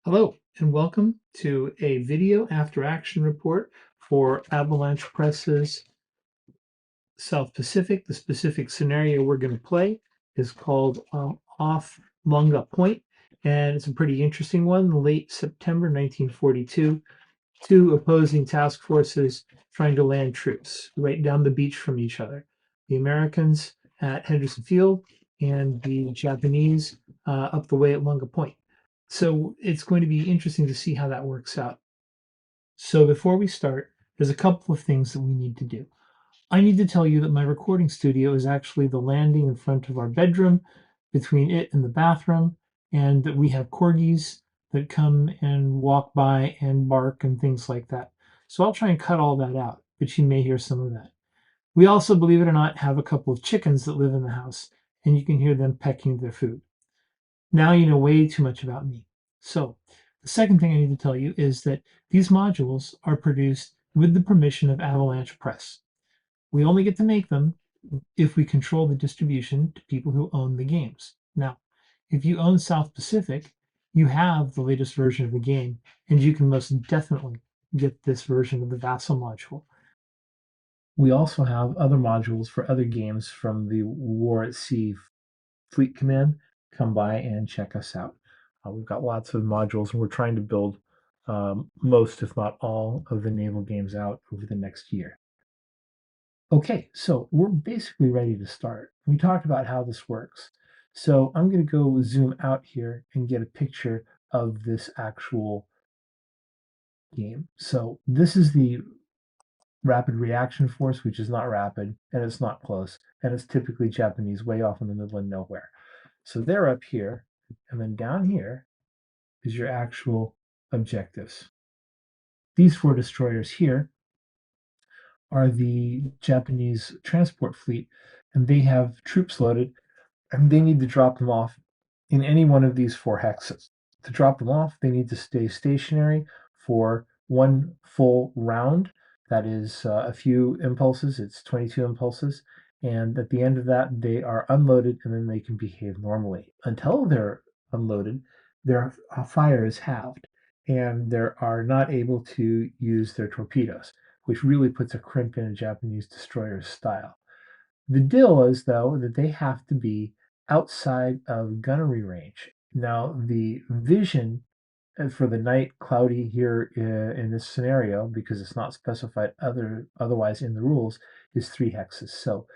Hello, and welcome to a video after action report for Avalanche Press's South Pacific. The specific scenario we're going to play is called Off Lunga Point, and it's a pretty interesting one. Late September 1942, two opposing task forces trying to land troops right down the beach from each other. The Americans at Henderson Field and the Japanese up the way at Lunga Point. So it's going to be interesting to see how that works out. So before we start, there's a couple of things that we need to do. I need to tell you that my recording studio is actually the landing in front of our bedroom, between it and the bathroom, and that we have corgis that come and walk by and bark and things like that. So I'll try and cut all that out, but you may hear some of that. We also, believe it or not, have a couple of chickens that live in the house, and you can hear them pecking their food. Now you know way too much about me. So, the second thing I need to tell you is that these modules are produced with the permission of Avalanche Press. We only get to make them if we control the distribution to people who own the games. Now, if you own South Pacific, you have the latest version of the game, and you can most definitely get this version of the Vassal module. We also have other modules for other games from the War at Sea Fleet Command. Come by and check us out. We've got lots of modules, and we're trying to build most, if not all, of the naval games out over the next year. Okay, so we're basically ready to start. We talked about how this works. So I'm going to go zoom out here and get a picture of this actual game. So this is the rapid reaction force, which is not rapid, and it's not close, and it's typically Japanese, way off in the middle of nowhere. So they're up here, and then down here is your actual objectives. These four destroyers here are the Japanese transport fleet, and they have troops loaded, and they need to drop them off in any one of these four hexes. To drop them off, they need to stay stationary for one full round. That is a few impulses, it's 22 impulses. And at the end of that, they are unloaded and then they can behave normally. Until they're unloaded, their fire is halved and they are not able to use their torpedoes, which really puts a crimp in a Japanese destroyer's style. The deal is, though, that they have to be outside of gunnery range. Now, the vision for the night cloudy here in this scenario, because it's not specified otherwise in the rules, is 3 hexes. So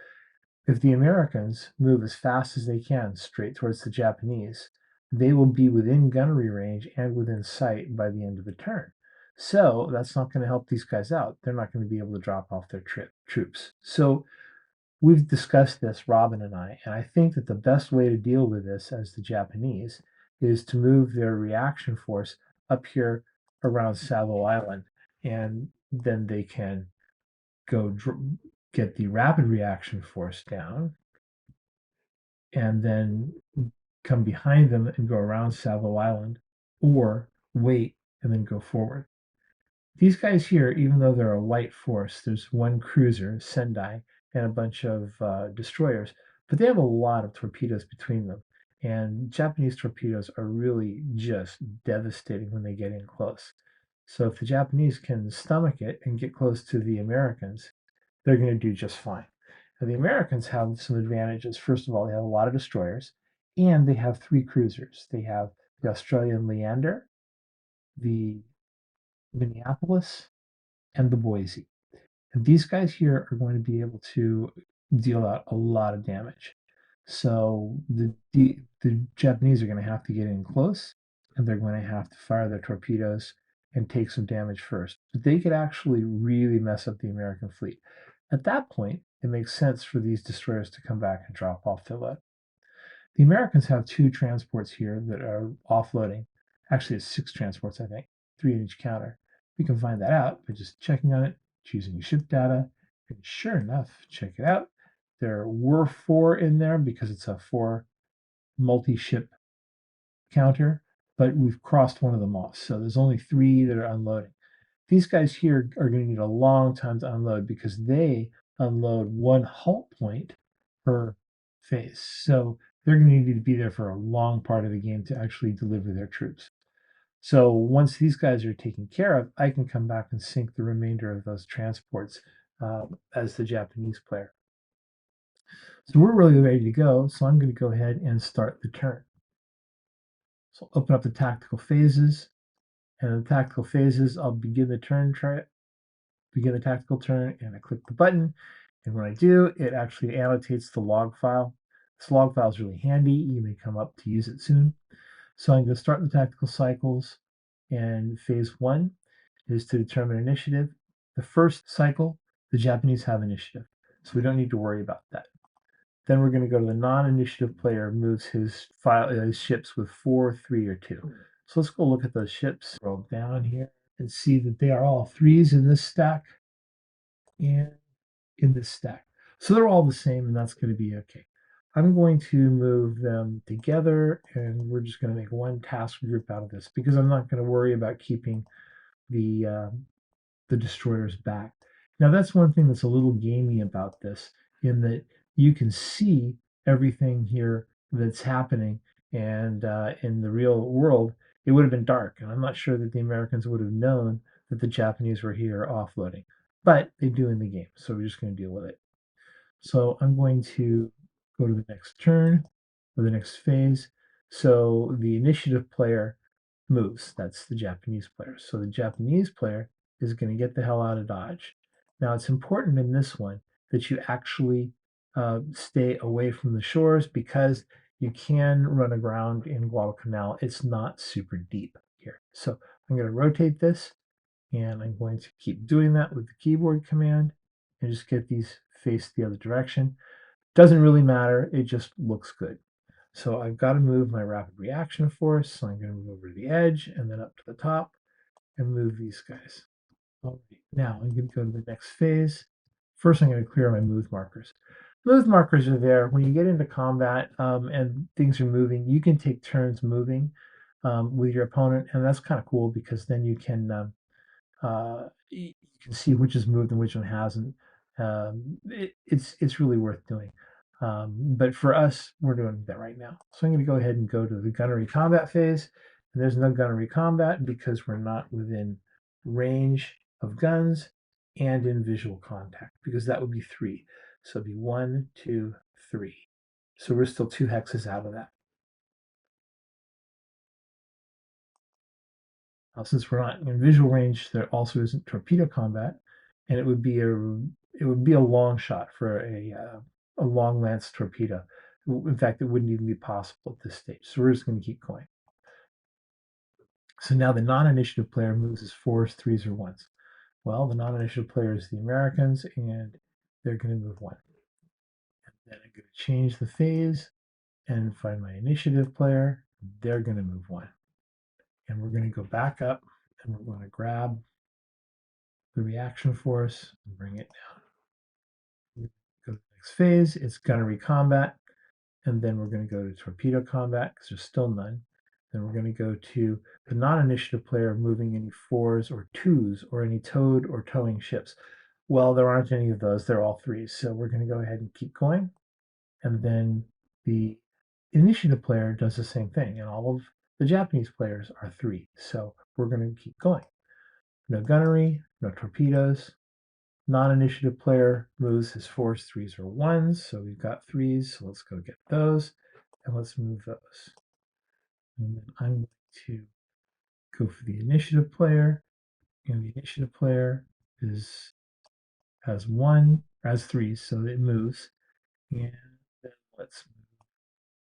if the Americans move as fast as they can straight towards the Japanese, they will be within gunnery range and within sight by the end of the turn. So that's not going to help these guys out. They're not going to be able to drop off their troops. So we've discussed this, Robin and I think that the best way to deal with this as the Japanese is to move their reaction force up here around Savo Island, and then they can go get the rapid reaction force down, and then come behind them and go around Savo Island, or wait and then go forward. These guys here, even though they're a light force, there's one cruiser, Sendai, and a bunch of destroyers, but they have a lot of torpedoes between them. And Japanese torpedoes are really just devastating when they get in close. So if the Japanese can stomach it and get close to the Americans, they're going to do just fine. Now, the Americans have some advantages. First of all, they have a lot of destroyers, and they have 3 cruisers. They have the Australian Leander, the Minneapolis, and the Boise. And these guys here are going to be able to deal out a lot of damage. So the Japanese are going to have to get in close, and they're going to have to fire their torpedoes and take some damage first. But they could actually really mess up the American fleet. At that point, it makes sense for these destroyers to come back and drop off their load. The Americans have 2 transports here that are offloading. Actually, it's 6 transports, I think, 3 in each counter. We can find that out by just checking on it, choosing ship data, and sure enough, check it out. There were 4 in there because it's a 4 multi-ship counter, but we've crossed one of them off. So there's only 3 that are unloading. These guys here are going to need a long time to unload because they unload 1 halt point per phase. So they're going to need to be there for a long part of the game to actually deliver their troops. So once these guys are taken care of, I can come back and sink the remainder of those transports as the Japanese player. So we're really ready to go. So I'm going to go ahead and start the turn. So I'll open up the tactical phases, and in the tactical phases, I'll begin the turn, begin the tactical turn, and I click the button. And when I do, it actually annotates the log file. This log file is really handy. You may come up to use it soon. So I'm going to start the tactical cycles, and phase one is to determine initiative. The first cycle, the Japanese have initiative, so we don't need to worry about that. Then we're going to go to the non-initiative player moves his ships with 4, 3, or 2. So let's go look at those ships. Roll down here and see that they are all 3s in this stack and in this stack. So they're all the same, and that's going to be okay. I'm going to move them together, and we're just going to make one task group out of this because I'm not going to worry about keeping the destroyers back. Now, that's one thing that's a little gamey about this, in that you can see everything here that's happening, and in the real world, it would have been dark, and I'm not sure that the Americans would have known that the Japanese were here offloading, but they do in the game, so we're just going to deal with it. So I'm going to go to the next turn or the next phase. So the initiative player moves. That's the Japanese player. So the Japanese player is going to get the hell out of Dodge. Now it's important in this one that you actually stay away from the shores because you can run aground in Guadalcanal. It's not super deep here. So I'm going to rotate this, and I'm going to keep doing that with the keyboard command and just get these face the other direction. Doesn't really matter, it just looks good. So I've got to move my rapid reaction force. So I'm going to move over to the edge and then up to the top and move these guys. All right, now I'm going to go to the next phase. First, I'm going to clear my move markers. Move markers are there when you get into combat and things are moving. You can take turns moving with your opponent, and that's kind of cool because then you can you can see which has moved and which one hasn't. It's really worth doing. But for us, we're doing that right now. So I'm going to go ahead and go to the gunnery combat phase. And there's no gunnery combat because we're not within range of guns and in visual contact because that would be 3. So it'd be 1, 2, 3. So we're still 2 hexes out of that. Since we're not in visual range, there also isn't torpedo combat, and it would be a long shot for a long lance torpedo. In fact, it wouldn't even be possible at this stage. So we're just going to keep going. So now the non-initiative player moves as 4s, 3s, or 1s. Well, the non-initiative player is the Americans, and they're going to move 1. And then I'm going to change the phase and find my initiative player. They're going to move 1. And we're going to go back up, and we're going to grab the reaction force and bring it down. Go to the next phase, it's gunnery combat, and then we're going to go to torpedo combat because there's still none. Then we're going to go to the non-initiative player moving any 4s or 2s or any towed or towing ships. Well, there aren't any of those, they're all 3s. So we're going to go ahead and keep going. And then the initiative player does the same thing, and all of the Japanese players are 3. So we're going to keep going. No gunnery, no torpedoes. Non-initiative player moves his 4s, 3s, or 1s. So we've got 3s. So let's go get those. And let's move those. And then I'm going to go for the initiative player. And the initiative player has 3s, so it moves. And then let's move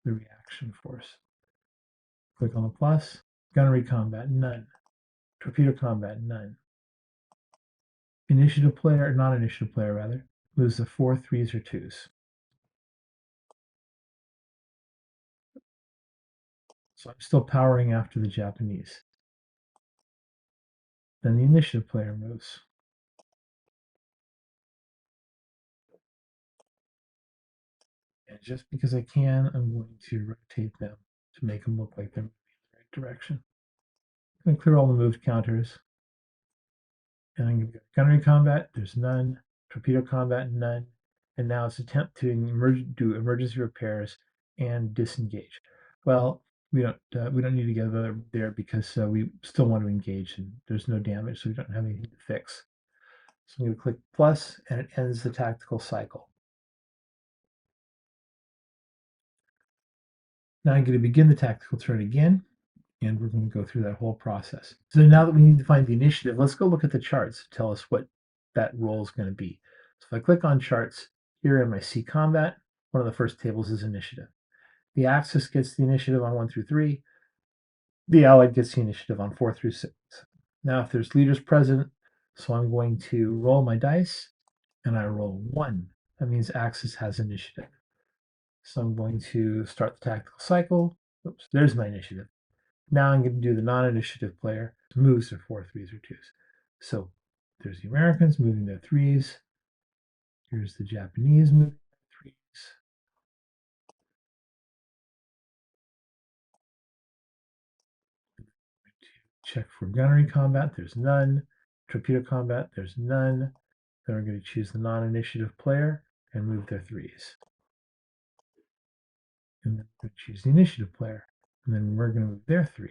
the reaction force. Click on the plus. Gunnery combat, none. Torpedo combat, none. Initiative player, non-initiative player rather, moves the 4, 3s, or 2s. So I'm still powering after the Japanese. Then the initiative player moves. And just because I can, I'm going to rotate them to make them look like they're moving in the right direction. I'm going to clear all the moved counters. And I'm going to go gunnery combat, there's none. Torpedo combat, none. And now it's attempt to do emergency repairs and disengage. Well, we don't need to get there because we still want to engage and there's no damage, so we don't have anything to fix. So I'm going to click plus, and it ends the tactical cycle. Now I'm going to begin the tactical turn again, and we're going to go through that whole process. So now that we need to find the initiative, let's go look at the charts to tell us what that role is going to be. So if I click on charts, here in my C combat, one of the first tables is initiative. The Axis gets the initiative on 1 through 3. The Allied gets the initiative on 4 through 6. Now if there's leaders present, so I'm going to roll my dice, and I roll 1. That means Axis has initiative. So I'm going to start the tactical cycle. Oops, there's my initiative. Now I'm going to do the non-initiative player. Moves their 4 3s or 2s. So there's the Americans moving their 3s. Here's the Japanese moving their 3s. Check for gunnery combat. There's none. Torpedo combat. There's none. Then we're going to choose the non-initiative player and move their 3s. And then we're going to choose the initiative player. And then we're going to move their 3s.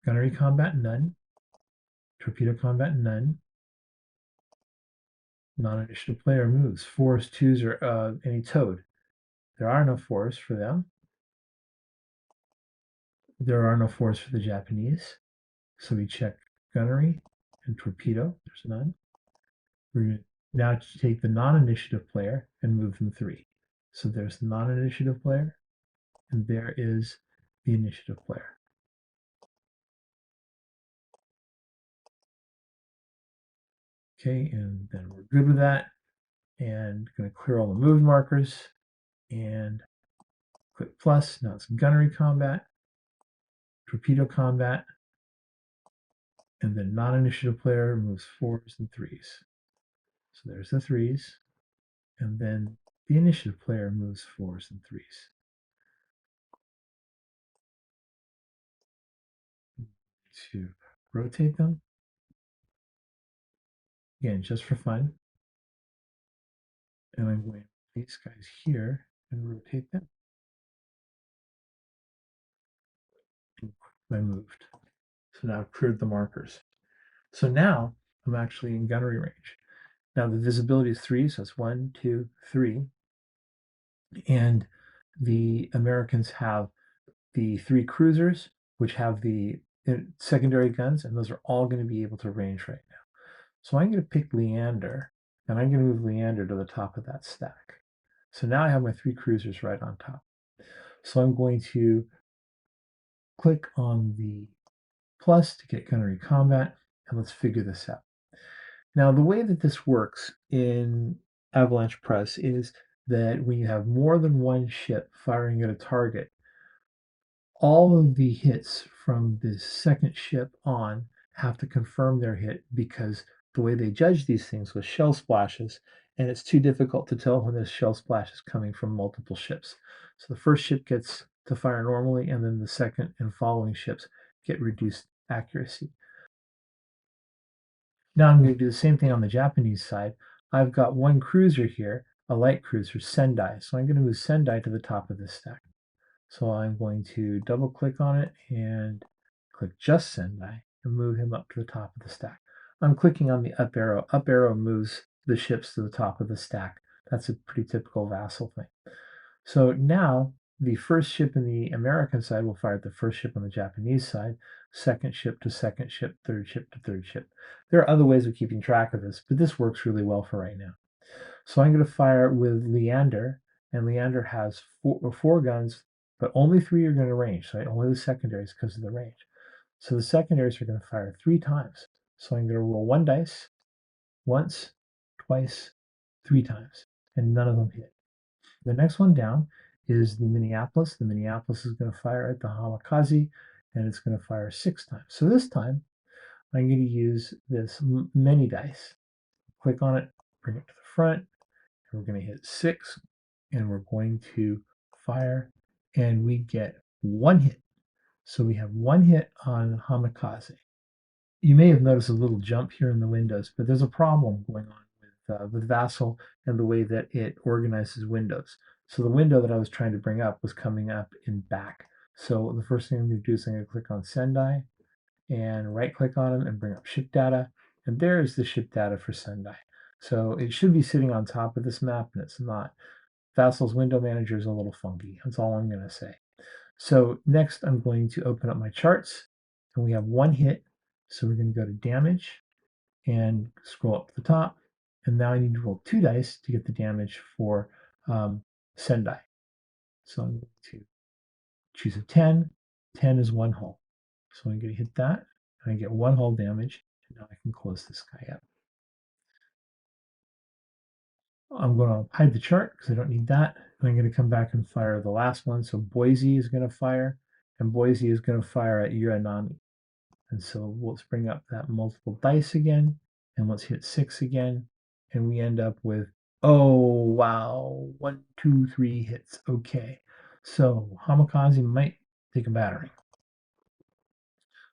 Gunnery combat, none. Torpedo combat, none. Non-initiative player moves. 4s, 2s, or any towed. There are no 4s for them. There are no 4s for the Japanese. So we check gunnery and torpedo. There's none. We're going to now take the non-initiative player and move them 3. So there's the non-initiative player, and there is the initiative player. Okay, and then we're good with that. And going to clear all the move markers and click plus. Now it's gunnery combat, torpedo combat, and then non-initiative player moves 4s and 3s. So there's the 3s, and then the initiative player moves 4s and 3s. To rotate them, again, just for fun. And I'm going to put these guys here and rotate them. I moved. So now I've cleared the markers. So now I'm actually in gunnery range. Now the visibility is 3, so it's 1, 2, 3. And the Americans have the 3 cruisers, which have the secondary guns, and those are all going to be able to range right now. So I'm going to pick Leander, and I'm going to move Leander to the top of that stack. So now I have my 3 cruisers right on top. So I'm going to click on the plus to get gunnery combat, and let's figure this out. Now, the way that this works in Avalanche Press is that when you have more than one ship firing at a target, all of the hits from the second ship on have to confirm their hit because the way they judge these things was shell splashes, and it's too difficult to tell when this shell splash is coming from multiple ships. So the first ship gets to fire normally, and then the second and following ships get reduced accuracy. Now I'm going to do the same thing on the Japanese side. I've got one cruiser here, a light cruiser, Sendai. So I'm going to move Sendai to the top of this stack. So I'm going to double click on it and click just Sendai and move him up to the top of the stack. I'm clicking on the up arrow. Up arrow moves the ships to the top of the stack. That's a pretty typical vassal thing. So now the first ship in the American side will fire at the first ship on the Japanese side, second ship to second ship, third ship to third ship. There are other ways of keeping track of this, but this works really well for right now. So I'm going to fire with Leander, and Leander has four guns, but only 3 are going to range, so only the secondaries because of the range. So the secondaries are going to fire 3 times. So I'm going to roll 1 dice, once, twice, 3 times, and none of them hit. The next one down is the Minneapolis. The Minneapolis is going to fire at the Hamikaze, and it's going to fire 6 times. So this time, I'm going to use this mini dice. Click on it, bring it to the front, and we're going to hit 6, and we're going to fire, and we get 1 hit. So we have 1 hit on Hamikaze. You may have noticed a little jump here in the windows, but there's a problem going on with Vassal and the way that it organizes windows. So the window that I was trying to bring up was coming up in back. So the first thing I'm going to do is I'm going to click on Sendai and right click on them and bring up ship data. And there is the ship data for Sendai. So it should be sitting on top of this map, and it's not. Vassal's window manager is a little funky. That's all I'm going to say. So next I'm going to open up my charts, and we have one hit. So we're going to go to damage and scroll up to the top. And now I need to roll 2 dice to get the damage for Sendai. So I'm going to choose a 10. 10 is 1 hull. So I'm going to hit that, and I get 1 hull damage. And now I can close this guy up. I'm going to hide the chart because I don't need that. And I'm going to come back and fire the last one. So Boise is going to fire, and Boise is going to fire at Uranami. And so let's bring up that multiple dice again, and let's hit 6 again, and we end up with, oh, wow, 1, 2, 3 hits. Okay, so Hamikaze might take a battering.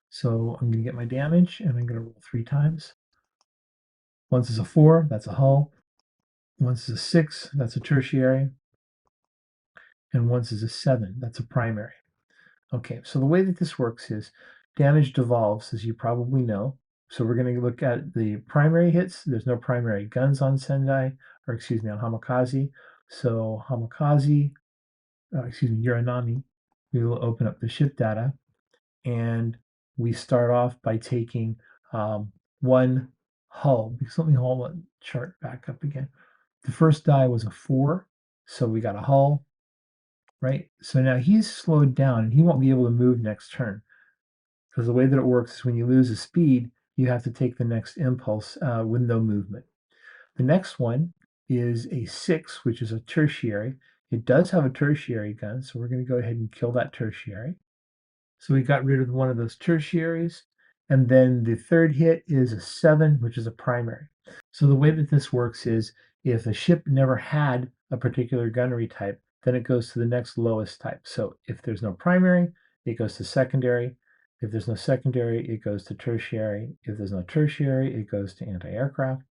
So I'm going to get my damage, and I'm going to roll 3 times. Once is a 4, that's a hull. Once is a 6, that's a tertiary. And once is a 7, that's a primary. Okay, so the way that this works is damage devolves, as you probably know. So we're going to look at the primary hits. There's no primary guns on Sendai, or excuse me, on Hamikaze. So Hamikaze, Uranami, we will open up the ship data, and we start off by taking 1 hull. Because let me hold the chart back up again. The first die was a 4, so we got a hull, right? So now he's slowed down, and he won't be able to move next turn. Because the way that it works is when you lose a speed, you have to take the next impulse with no movement. The next one is a 6, which is a tertiary. It does have a tertiary gun, so we're going to go ahead and kill that tertiary. So we got rid of one of those tertiaries. And then the third hit is a 7, which is a primary. So the way that this works is if a ship never had a particular gunnery type, then it goes to the next lowest type. So if there's no primary, it goes to secondary. If there's no secondary, it goes to tertiary. If there's no tertiary, it goes to anti-aircraft.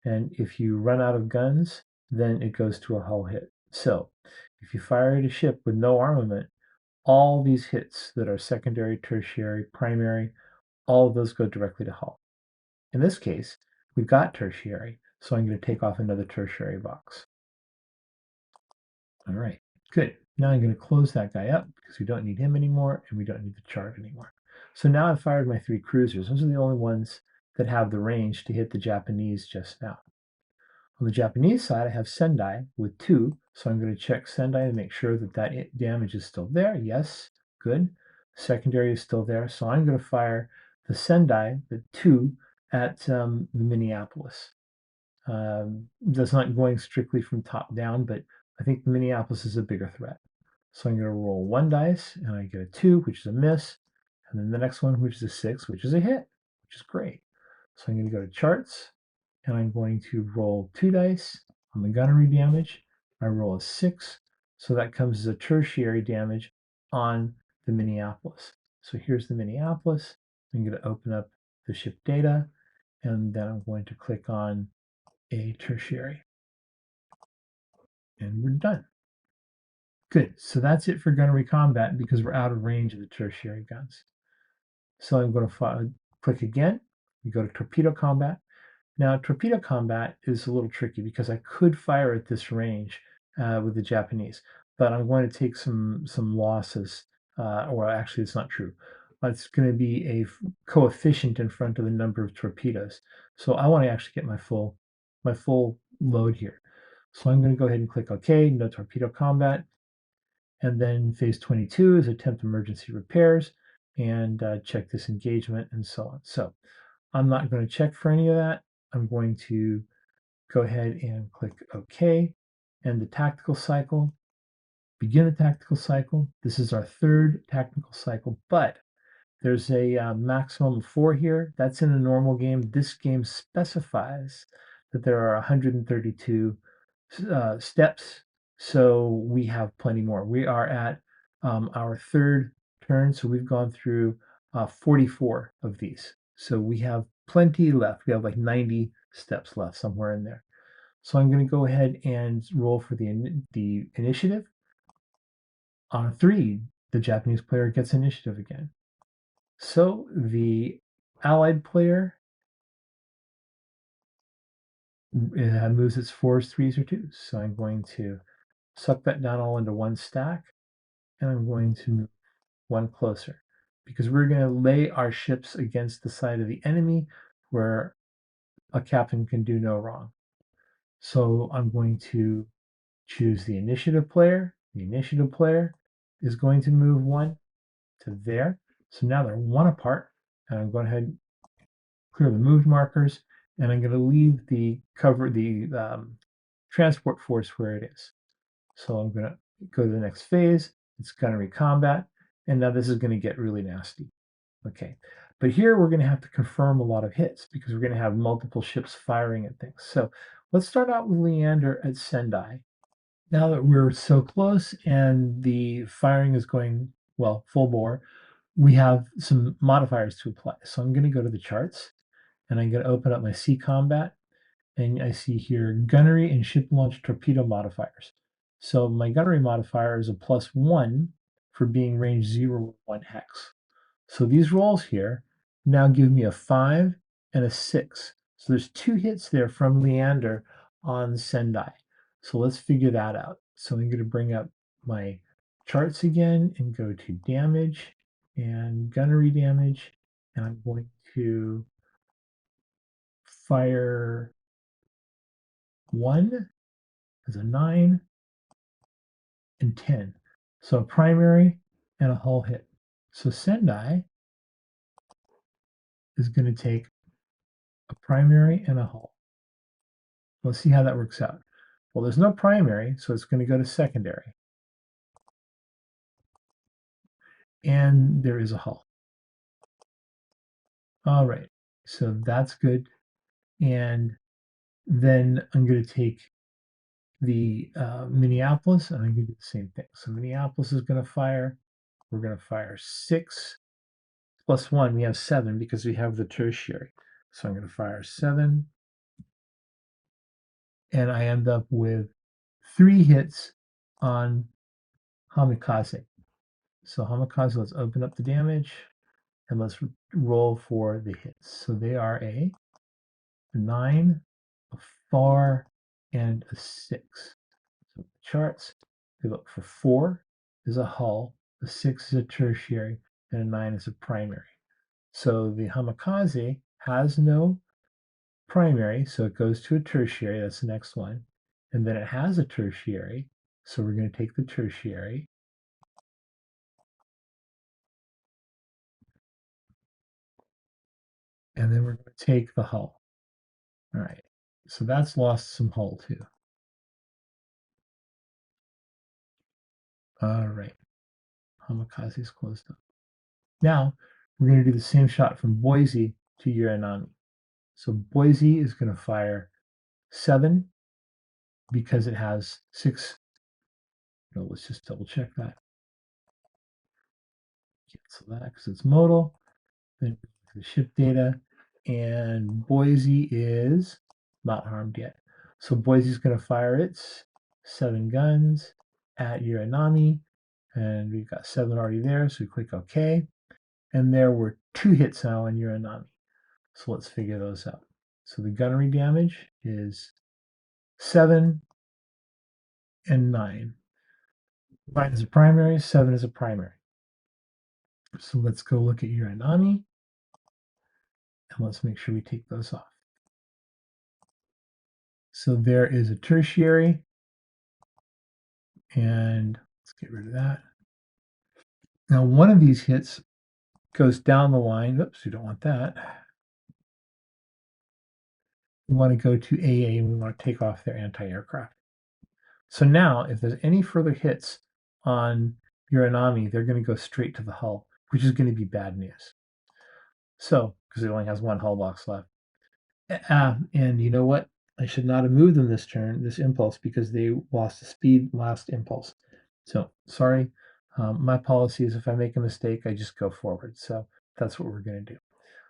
And if you run out of guns, then it goes to a hull hit. So if you fire at a ship with no armament, all these hits that are secondary, tertiary, primary, all of those go directly to hull. In this case, we've got tertiary, so I'm going to take off another tertiary box. All right, good. Now I'm going to close that guy up because we don't need him anymore, and we don't need the chart anymore. So now I've fired my 3 cruisers. Those are the only ones that have the range to hit the Japanese just now. On the Japanese side, I have Sendai with 2, so I'm going to check Sendai to make sure that that damage is still there. Yes, good. Secondary is still there, so I'm going to fire the Sendai, the 2, at the Minneapolis. That's not going strictly from top down, but I think the Minneapolis is a bigger threat. So I'm going to roll 1 dice, and I get a 2, which is a miss, and then the next one, which is a 6, which is a hit, which is great. So I'm going to go to charts, and I'm going to roll 2 dice on the gunnery damage. I roll a 6, so that comes as a tertiary damage on the Minneapolis. So here's the Minneapolis. I'm going to open up the ship data, and then I'm going to click on a tertiary. And we're done. Good, so that's it for gunnery combat because we're out of range of the tertiary guns. So I'm going to click again. We go to torpedo combat. Now, torpedo combat is a little tricky because I could fire at this range with the Japanese, but I'm going to take some losses, or actually it's not true. It's going to be a coefficient in front of the number of torpedoes. So I want to actually get my full load here. So I'm going to go ahead and click OK, no torpedo combat. And then phase 22 is attempt emergency repairs and check this engagement and so on. So I'm not going to check for any of that. I'm going to go ahead and click OK, end the tactical cycle, begin the tactical cycle. This is our 3rd tactical cycle, but there's a maximum of 4 here. That's in a normal game. This game specifies that there are 132 steps, so we have plenty more. We are at our 3rd turn, so we've gone through 44 of these. So we have plenty left. We have like 90 steps left somewhere in there. So I'm going to go ahead and roll for the initiative. On a 3, the Japanese player gets initiative again. So the Allied player moves its 4s, 3s, or 2s. So I'm going to suck that down all into one stack, and I'm going to move one closer because we're going to lay our ships against the side of the enemy where a captain can do no wrong. So I'm going to choose the initiative player. The initiative player is going to move one to there. So now they're one apart. And I'm going ahead and clear the moved markers, and I'm going to leave the transport force where it is. So I'm going to go to the next phase. It's gunnery combat, and now this is going to get really nasty. Okay, but here we're going to have to confirm a lot of hits because we're going to have multiple ships firing at things. So let's start out with Leander at Sendai. Now that we're so close and the firing is going, well, full bore, we have some modifiers to apply. So I'm going to go to the charts, and I'm going to open up my Sea Combat, and I see here gunnery and ship launch torpedo modifiers. So my gunnery modifier is a +1 for being range 0 1 hex. So these rolls here now give me a 5 and a 6. So there's 2 hits there from Leander on Sendai. So let's figure that out. So I'm going to bring up my charts again and go to damage and gunnery damage. And I'm going to fire 1 as a 9 and 10. So a primary and a hull hit. So Sendai is going to take a primary and a hull. Let's see how that works out. Well, there's no primary, so it's going to go to secondary. And there is a hull. All right, so that's good. And then I'm going to take the Minneapolis, and I'm going to do the same thing. So Minneapolis is going to fire. We're going to fire 6 plus 1. We have 7 because we have the tertiary. So I'm going to fire 7. And I end up with 3 hits on Hamikaze. So Hamikaze, let's open up the damage and let's roll for the hits. So they are a 9, a 4, and a 6. So the charts, we look for 4 is a hull, a 6 is a tertiary, and a 9 is a primary. So the Hamikaze has no primary, so it goes to a tertiary. That's the next one. And then it has a tertiary, so we're going to take the tertiary. And then we're going to take the hull. All right, so that's lost some hull too. All right, Hamikaze is closed up. Now we're going to do the same shot from Boise to Uranami. So Boise is going to fire 7 because it has 6. No, let's just double check that. Cancel that because it's modal. Then the ship data, and Boise is not harmed yet. So Boise's going to fire its 7 guns at Uranami, and we've got 7 already there, so we click OK. And there were 2 hits now on Uranami. So let's figure those out. So the gunnery damage is 7 and 9. 9 is a primary, 7 is a primary. So let's go look at Uranami, and let's make sure we take those off. So there is a tertiary, and let's get rid of that. Now one of these hits goes down the line. Oops, we don't want that. We want to go to AA, and we want to take off their anti-aircraft. So now if there's any further hits on Uranami, they're going to go straight to the hull, which is going to be bad news. So, because it only has 1 hull box left. And you know what? I should not have moved them this impulse, because they lost the speed last impulse. So, sorry. My policy is if I make a mistake, I just go forward. So that's what we're going to do.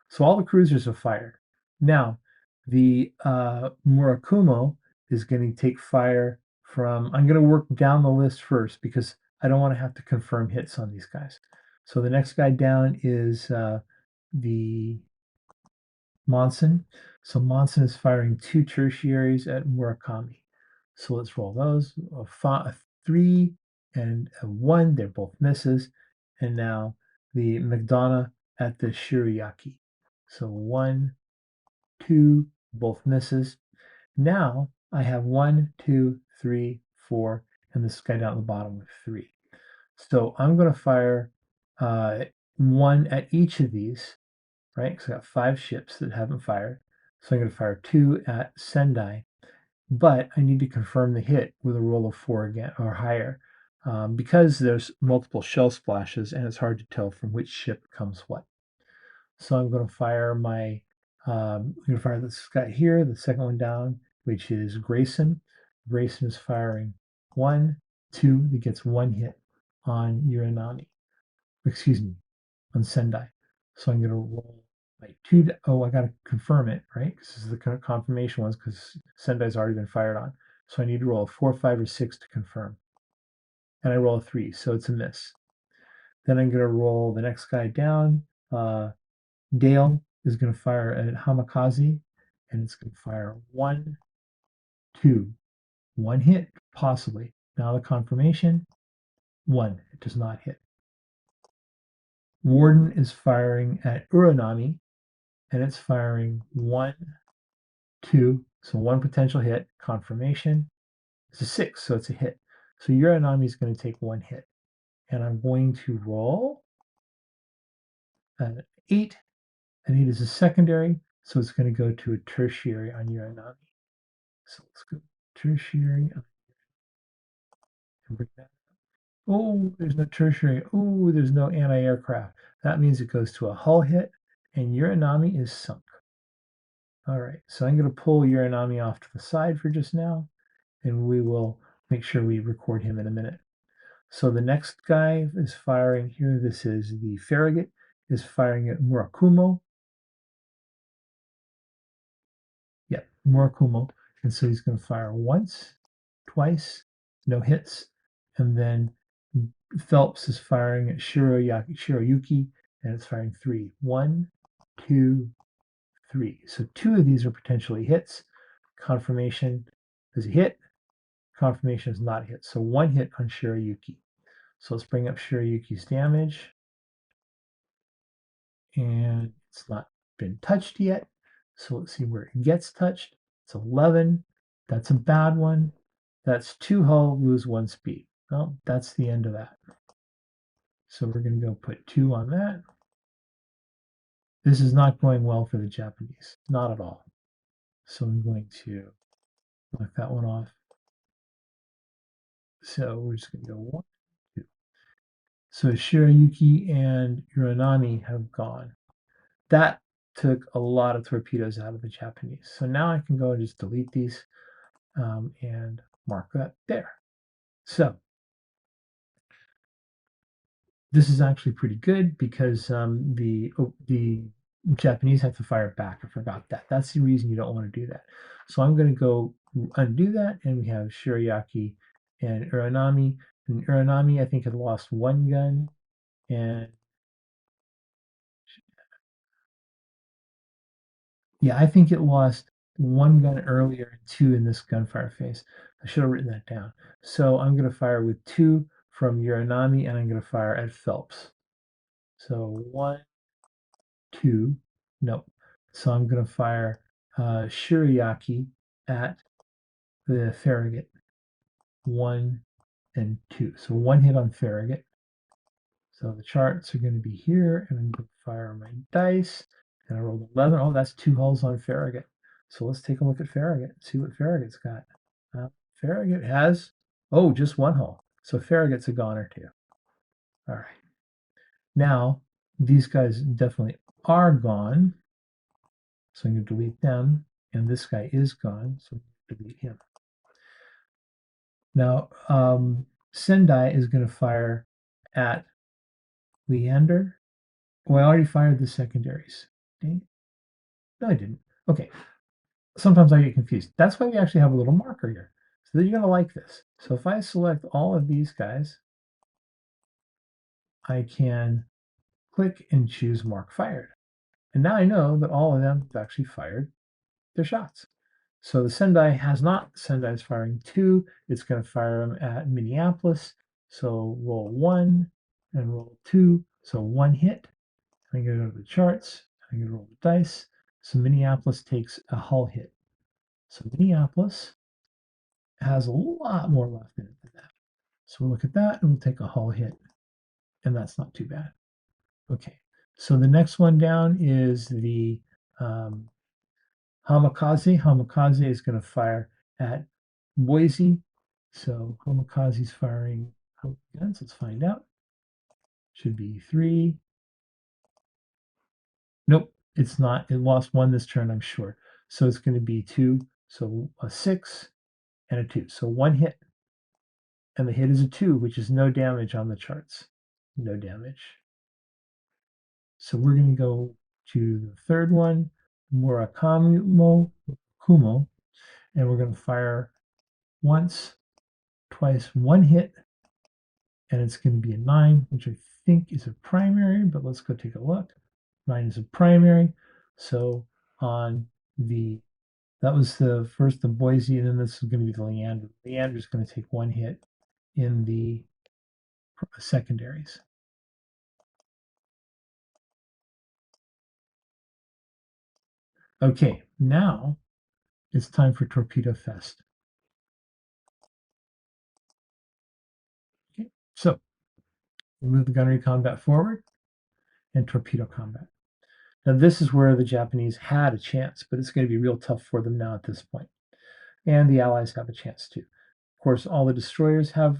So all the cruisers are fired. Now, the Murakumo is going to take fire from, I'm going to work down the list first because I don't want to have to confirm hits on these guys. So the next guy down is the Monson. So Monson is firing 2 tertiaries at Murakami. So let's roll those. A 3 and a 1, they're both misses. And now the McDonough at the Shirayaki. So 1, 2, both misses. Now I have 1, 2, 3, 4, and this guy down at the bottom with 3. So I'm going to fire 1 at each of these, right? Because I got 5 ships that haven't fired. So I'm going to fire 2 at Sendai, but I need to confirm the hit with a roll of 4 again or higher, because there's multiple shell splashes and it's hard to tell from which ship comes what. So I'm going to fire I'm going to fire this guy here, the second one down, which is Grayson. Grayson is firing 1, 2, that gets 1 hit on Uranami. Excuse me, on Sendai. So I'm going to roll my 2. I got to confirm it, right? This is the confirmation ones because Sendai's already been fired on. So I need to roll a 4, 5, or 6 to confirm. And I roll a 3, so it's a miss. Then I'm going to roll the next guy down. Dale is going to fire at Hamikaze, and it's going to fire 1, 2, 1 hit, possibly. Now the confirmation, 1, it does not hit. Warden is firing at Uranami, and it's firing 1, 2, so 1 potential hit. Confirmation is a 6, so it's a hit. So Uranami is going to take 1 hit, and I'm going to roll an 8. An 8 is a secondary, so it's going to go to a tertiary on Uranami. So let's go tertiary and bring that. Oh, there's no tertiary. Oh, there's no anti-aircraft. That means it goes to a hull hit, and Uranami is sunk. All right, so I'm going to pull Uranami off to the side for just now, and we will make sure we record him in a minute. So the next guy is firing here. This is the Farragut, is firing at Murakumo. Yep, Murakumo. And so he's going to fire once, twice, no hits. And then Phelps is firing at Shiroyuki, and it's firing 3. 1, 2, 3. So 2 of these are potentially hits. Confirmation is a hit. Confirmation is not a hit. So 1 hit on Shiroyuki. So let's bring up Shiroyuki's damage. And it's not been touched yet. So let's see where it gets touched. It's 11. That's a bad one. That's 2 hull, lose 1 speed. Well, that's the end of that. So we're going to go put 2 on that. This is not going well for the Japanese. Not at all. So I'm going to knock that one off. So we're just going to go 1, 2. So Shiroyuki and Uranami have gone. That took a lot of torpedoes out of the Japanese. So now I can go and just delete these and mark that there. So this is actually pretty good because the Japanese have to fire back. I forgot that. That's the reason you don't want to do that. So I'm going to go undo that, and we have Shirayaki and Uranami. And Uranami, I think, had lost 1 gun, and yeah, I think it lost 1 gun earlier and 2 in this gunfire phase. I should have written that down. So I'm going to fire with 2 from Uranami, and I'm going to fire at Phelps. So 1, 2, nope. So I'm going to fire Shirayaki at the Farragut, 1 and 2. So 1 hit on Farragut. So the charts are going to be here, and I'm going to fire my dice, and I rolled 11. Oh, that's 2 hulls on Farragut. So let's take a look at Farragut and see what Farragut's got. Farragut has, just 1 hull. So Farragut's a goner too. All right. Now, these guys definitely are gone. So I'm going to delete them, and this guy is gone, so I'm going to delete him. Now, Sendai is going to fire at Leander. Oh, I already fired the secondaries. Dang. No, I didn't. Okay. sometimes I get confused. That's why we actually have a little marker here. So that you're going to like this. So if I select all of these guys, I can click and choose Mark Fired. And now I know that all of them have actually fired their shots. So the Sendai has not. Sendai is firing 2. It's going to fire them at Minneapolis. So roll 1 and roll 2. So 1 hit. I'm going to go to the charts. I'm going to roll the dice. So Minneapolis takes a hull hit. So Minneapolis has a lot more left in it than that. So we'll look at that and we'll take a hull hit. And that's not too bad. Okay. So the next one down is the um, Hamikaze. Hamikaze is going to fire at Boise. So Hamikaze's firing guns. Let's find out. Should be 3. Nope, it's not. It lost 1 this turn, I'm sure. So it's going to be 2. So a 6 and a 2. So 1 hit. And the hit is a 2, which is no damage on the charts. No damage. So we're going to go to the third one, Kumo, and we're going to fire once, twice, 1 hit, and it's going to be a 9, which I think is a primary, but let's go take a look. 9 is a primary. So on that was the first, the Boise, and then this is going to be the Leander. Leander is going to take 1 hit in the secondaries. Okay, now it's time for Torpedo Fest. Okay, so we move the gunnery combat forward and torpedo combat. Now this is where the Japanese had a chance, but it's going to be real tough for them now at this point. And the Allies have a chance too. Of course, all the destroyers have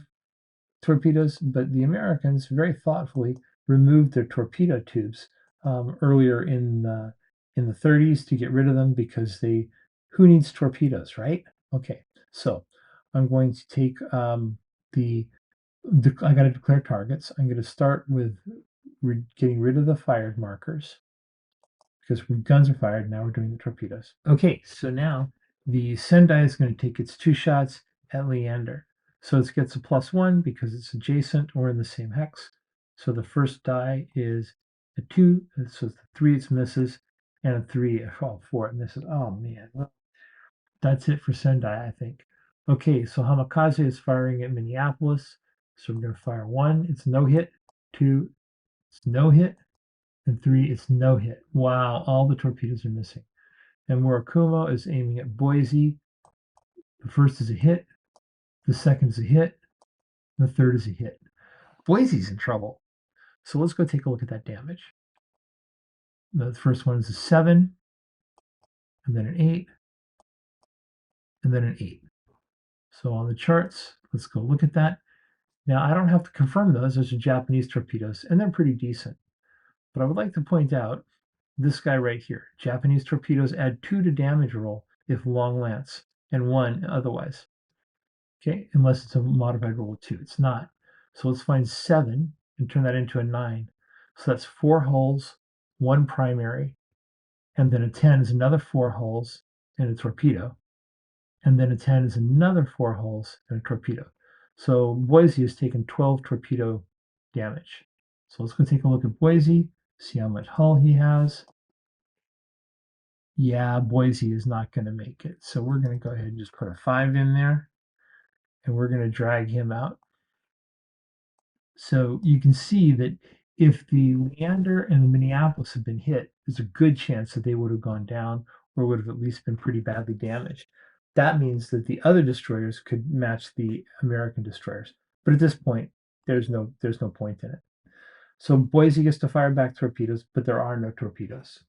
torpedoes, but the Americans very thoughtfully removed their torpedo tubes earlier in the 30s to get rid of them because who needs torpedoes, right? Okay, so I'm going to take I got to declare targets. I'm going to start with getting rid of the fired markers because guns are fired. Now we're doing the torpedoes. Okay, so now the Sendai is going to take its 2 shots at Leander. So it gets a +1 because it's adjacent or in the same hex. So the first die is a 2, so it's a 3 it misses, and a 3, 4 it misses. Oh man, well, that's it for Sendai, I think. Okay, so Hamikaze is firing at Minneapolis. So we're going to fire 1, it's no hit, 2, it's no hit, and 3, it's no hit. Wow, all the torpedoes are missing. And Murakumo is aiming at Boise. The first is a hit, the second is a hit, the third is a hit. Boise's in trouble. So let's go take a look at that damage. The first one is a 7, and then an 8, and then an 8. So on the charts, let's go look at that. Now, I don't have to confirm those. Those are Japanese torpedoes, and they're pretty decent. But I would like to point out this guy right here. Japanese torpedoes add 2 to damage roll if long lance, and 1 otherwise. Okay, unless it's a modified roll of 2. It's not. So let's find 7 and turn that into a 9. So that's 4 hulls, 1 primary, and then a 10 is another 4 hulls and a torpedo. And then a 10 is another 4 hulls and a torpedo. So Boise has taken 12 torpedo damage. So let's go take a look at Boise, see how much hull he has. Yeah, Boise is not going to make it. So we're going to go ahead and just put a 5 in there, and we're going to drag him out. So you can see that if the Leander and the Minneapolis had been hit, there's a good chance that they would have gone down or would have at least been pretty badly damaged. That means that the other destroyers could match the American destroyers. But at this point, there's no point in it. So Boise gets to fire back torpedoes, but there are no torpedoes.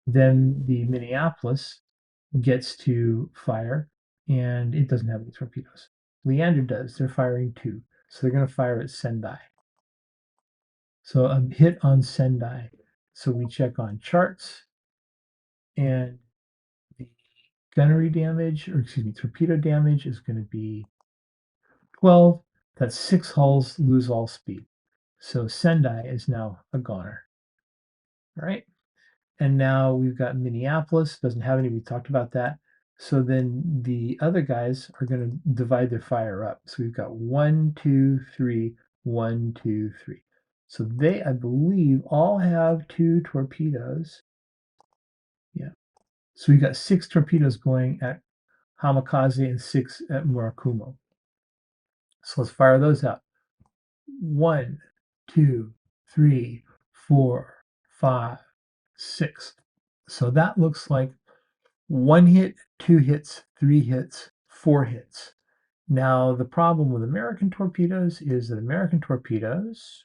Then the Minneapolis gets to fire, and it doesn't have any torpedoes. Leander does. They're firing 2. So they're going to fire at Sendai. So a hit on Sendai. So we check on charts, and the gunnery damage, or excuse me, torpedo damage is going to be 12. That's 6 hulls, lose all speed. So Sendai is now a goner. All right. And now we've got Minneapolis, doesn't have any, we talked about that. So then the other guys are going to divide their fire up. So we've got 1, 2, 3, 1, 2, 3. So they, I believe, all have 2 torpedoes. Yeah. So we've got 6 torpedoes going at Hamikaze and 6 at Murakumo. So let's fire those out. 1, 2, 3, 4, 5, 6. So that looks like 1 hit, 2 hits, 3 hits, 4 hits. Now, the problem with American torpedoes is that American torpedoes,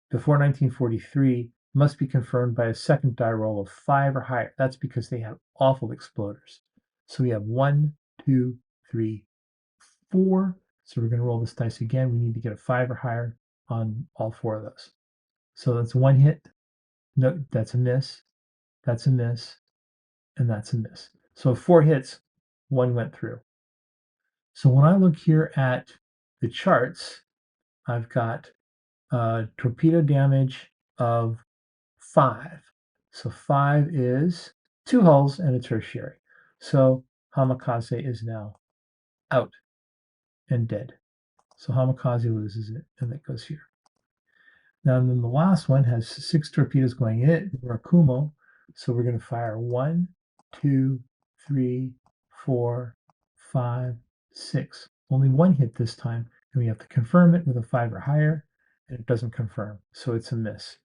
before 1943, must be confirmed by a second die roll of 5 or higher. That's because they have awful exploders. So we have 1, 2, 3, 4. So we're going to roll this dice again. We need to get a 5 or higher on all 4 of those. So that's 1 hit. No, that's a miss. That's a miss. And that's a miss. So 4 hits, 1 went through. So when I look here at the charts, I've got torpedo damage of 5. So 5 is 2 hulls and a tertiary. So Hamikaze is now out and dead. So Hamikaze loses it, and that goes here. Now, then the last one has 6 torpedoes going in it, Murakumo. So we're going to fire 1, 2, 3, 4, 5, 6. Only 1 hit this time, and we have to confirm it with a 5 or higher, and it doesn't confirm, so it's a miss.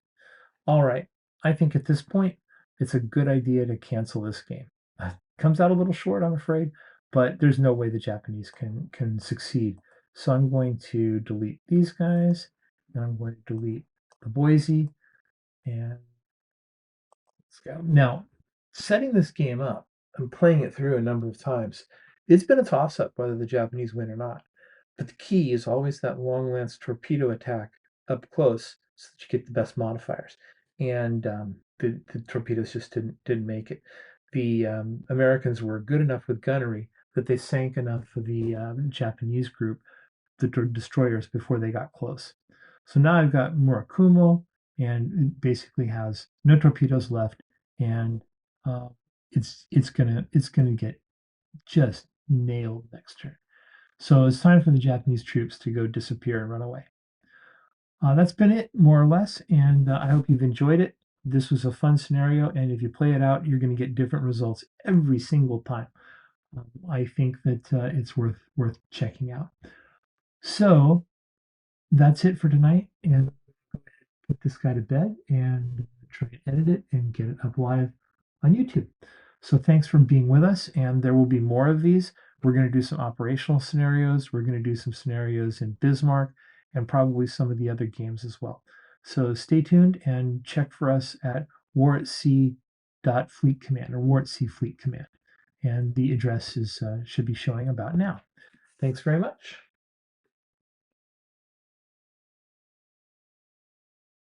All right, I think at this point, it's a good idea to cancel this game. Comes out a little short, I'm afraid, but there's no way the Japanese can succeed. So I'm going to delete these guys, and I'm going to delete the Boise, and let's go. Now, setting this game up and playing it through a number of times, it's been a toss-up whether the Japanese win or not. But the key is always that long lance torpedo attack up close so that you get the best modifiers. And the torpedoes just didn't make it. The Americans were good enough with gunnery that they sank enough of the Japanese group, the destroyers, before they got close. So now I've got Murakumo, and it basically has no torpedoes left, and uh, it's gonna get just nailed next turn. So it's time for the Japanese troops to go disappear and run away. That's been it, more or less, and I hope you've enjoyed it. This was a fun scenario, and if you play it out, you're going to get different results every single time. I think that it's worth checking out. So that's it for tonight, and put this guy to bed and try to edit it and get it up live on YouTube. So thanks for being with us, and there will be more of these. We're going to do some operational scenarios. We're going to do some scenarios in Bismarck and probably some of the other games as well. So stay tuned and check for us at war@sea.fleet command or war@sea fleet command. And the address is should be showing about now. Thanks very much.